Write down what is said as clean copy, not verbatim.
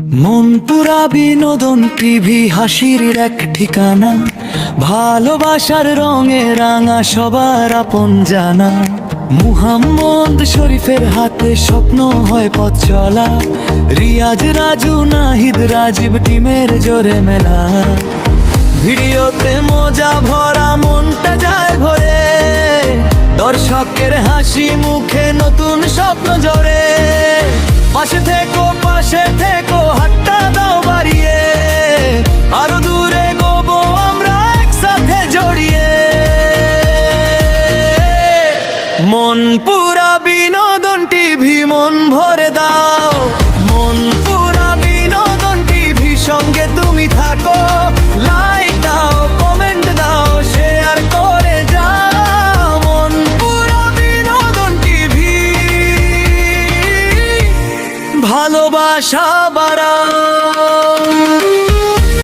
মনপুরা বিনোদন টিভি হাসির এক ঠিকানা, ভালোবাসার রঙে রাঙা সবার আপন জানা। মুহাম্মদ শরীফের হাতে স্বপ্ন হয় পথ চলা, রিয়াজ রাজু নাহিদ রাজীব টিমের জোরে মেলা। ভিডিওতে মজা ভরা মনটা যায় ভরে, দর্শকের হাসি মুখে নতুন স্বপ্ন জোরে। পাশে থেকো হাতটা দাও বাড়িয়ে, আরো দূরে গোবো আমরা একসাথে জড়িয়ে। মনপুরা বিনোদন টিভি মন ভরে দাও, মনপুরা বিনোদন টিভি সঙ্গে তুমি থাকো। লাইক দাও, কমেন্ট দাও, শেয়ার করে যাও। মনপুরা বিনোদন টিভি ভালোবাসা বাড়াও।